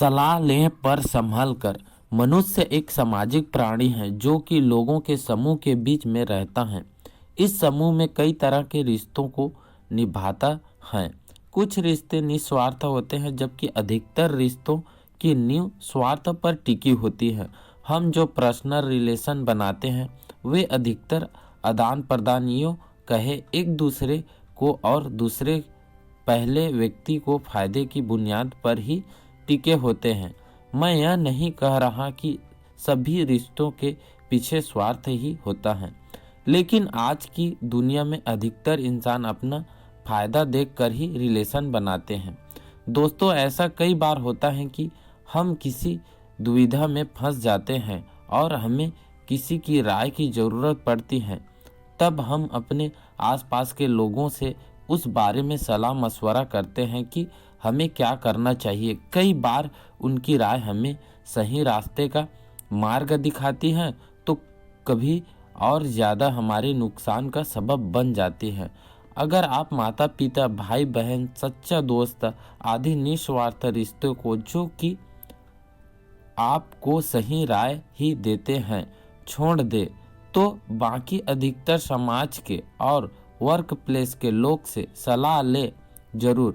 सलाह लें पर संभल कर। मनुष्य एक सामाजिक प्राणी है जो कि लोगों के समूह के बीच में रहता है। इस समूह में कई तरह के रिश्तों को निभाता है। कुछ रिश्ते निस्वार्थ होते हैं जबकि अधिकतर रिश्तों की नींव स्वार्थ पर टिकी होती है। हम जो पर्सनल रिलेशन बनाते हैं वे अधिकतर आदान प्रदान यूँ कहे एक दूसरे को और दूसरे पहले व्यक्ति को फायदे की बुनियाद पर ही टिके होते हैं। मैं यह नहीं कह रहा कि सभी रिश्तों के पीछे स्वार्थ ही होता है, लेकिन आज की दुनिया में अधिकतर इंसान अपना फायदा देखकर ही रिलेशन बनाते हैं। दोस्तों, ऐसा कई बार होता है कि हम किसी दुविधा में फंस जाते हैं और हमें किसी की राय की ज़रूरत पड़ती है। तब हम अपने आसपास के लोगों से उस बारे में सलाह मशवरा करते हैं कि हमें क्या करना चाहिए। कई बार उनकी राय हमें सही रास्ते का मार्ग दिखाती है तो कभी और ज़्यादा हमारे नुकसान का सबब बन जाती है। अगर आप माता पिता, भाई बहन, सच्चा दोस्त आदि निस्वार्थ रिश्तों को जो कि आपको सही राय ही देते हैं छोड़ दे तो बाकी अधिकतर समाज के और वर्क प्लेस के लोग से सलाह ले जरूर,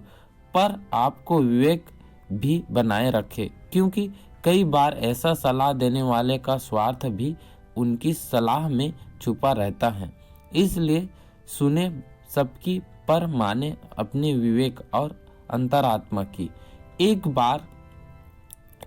पर आपको विवेक भी बनाए रखे, क्योंकि कई बार ऐसा सलाह देने वाले का स्वार्थ भी उनकी सलाह में छुपा रहता है। इसलिए सुने सबकी पर माने अपने विवेक और अंतरात्मा की। एक बार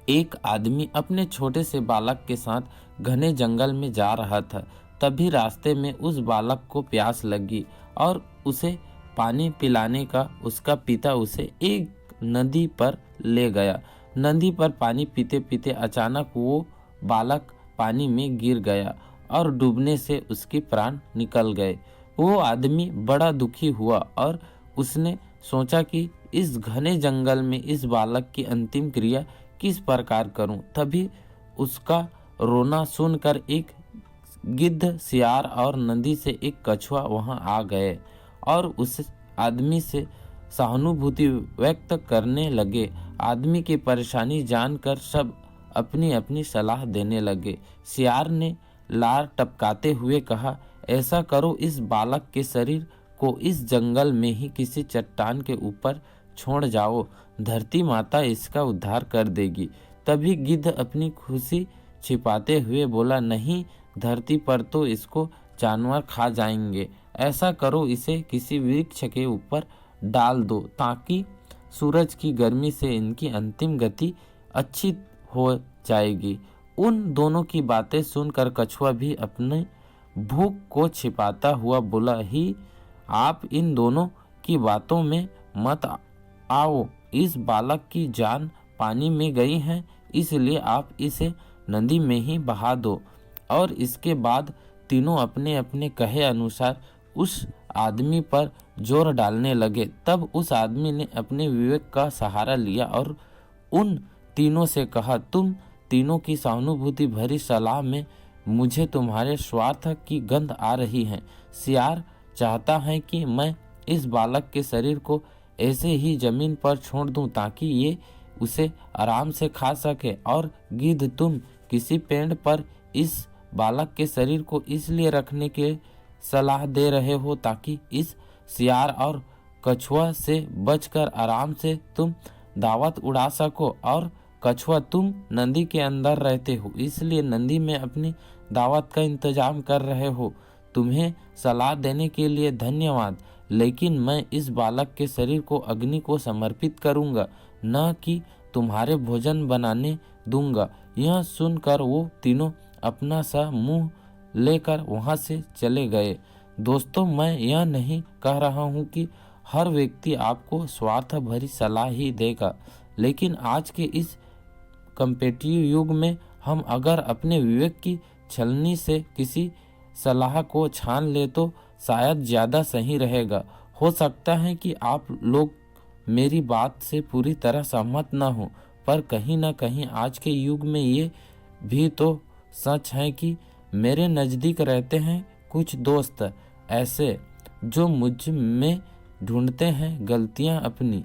एक आदमी अपने छोटे से बालक के साथ घने जंगल में जा रहा था। तभी रास्ते में उस बालक को प्यास लगी और उसे पानी पिलाने का उसका पिता उसे एक नदी पर ले गया। नदी पर पानी पीते पीते अचानक वो बालक पानी में गिर गया और डूबने से उसके प्राण निकल गए। वो आदमी बड़ा दुखी हुआ और उसने सोचा कि इस घने जंगल में इस बालक की अंतिम क्रिया किस प्रकार करूं। तभी उसका रोना सुनकर एक गिद्ध, सियार और नदी से एक कछुआ वहां आ गए और उस आदमी से सहानुभूति व्यक्त करने लगे। आदमी की परेशानी जानकर सब अपनी अपनी सलाह देने लगे। सियार ने लार टपकाते हुए कहा, ऐसा करो, इस बालक के शरीर को इस जंगल में ही किसी चट्टान के ऊपर छोड़ जाओ, धरती माता इसका उद्धार कर देगी। तभी गिद्ध अपनी खुशी छिपाते हुए बोला, नहीं, धरती पर तो इसको जानवर खा जाएंगे। ऐसा करो, इसे किसी वृक्ष के ऊपर डाल दो ताकि सूरज की गर्मी से इनकी अंतिम गति अच्छी हो जाएगी। उन दोनों की बातें सुनकर कछुआ भी अपने भूख को छिपाता हुआ बोला, ही आप इन दोनों की बातों में मत आओ। इस बालक की जान पानी में गई है, इसलिए आप इसे नदी में ही बहा दो। और इसके बाद तीनों अपने अपने कहे अनुसार उस आदमी पर जोर डालने लगे। तब उस आदमी ने अपने विवेक का सहारा लिया और उन तीनों से कहा, तुम तीनों की सहानुभूति भरी सलाह में मुझे तुम्हारे स्वार्थ की गंध आ रही है। सियार चाहता है कि मैं इस बालक के शरीर को ऐसे ही जमीन पर छोड़ दूं ताकि ये उसे आराम से खा सके, और गिद्ध तुम किसी पेड़ पर इस बालक के शरीर को इसलिए रखने के सलाह दे रहे हो ताकि इस सियार और कछुआ से बचकर आराम से तुम दावत उड़ा सको। और कछुआ, तुम नदी के अंदर रहते हो इसलिए नदी में अपनी दावत का इंतजाम कर रहे हो। तुम्हें सलाह देने के लिए धन्यवाद, लेकिन मैं इस बालक के शरीर को अग्नि को समर्पित करूंगा, न कि तुम्हारे भोजन बनाने दूंगा। यह सुनकर वो तीनों अपना सा मुंह लेकर वहां से चले गए। दोस्तों, मैं यह नहीं कह रहा हूं कि हर व्यक्ति आपको स्वार्थ भरी सलाह ही देगा, लेकिन आज के इस कॉम्पिटिटिव युग में हम अगर अपने विवेक की छलनी से किसी सलाह को छान ले तो शायद ज़्यादा सही रहेगा। हो सकता है कि आप लोग मेरी बात से पूरी तरह सहमत न हो, पर कहीं ना कहीं आज के युग में ये भी तो सच है कि मेरे नज़दीक रहते हैं कुछ दोस्त ऐसे जो मुझ में ढूंढते हैं गलतियां अपनी।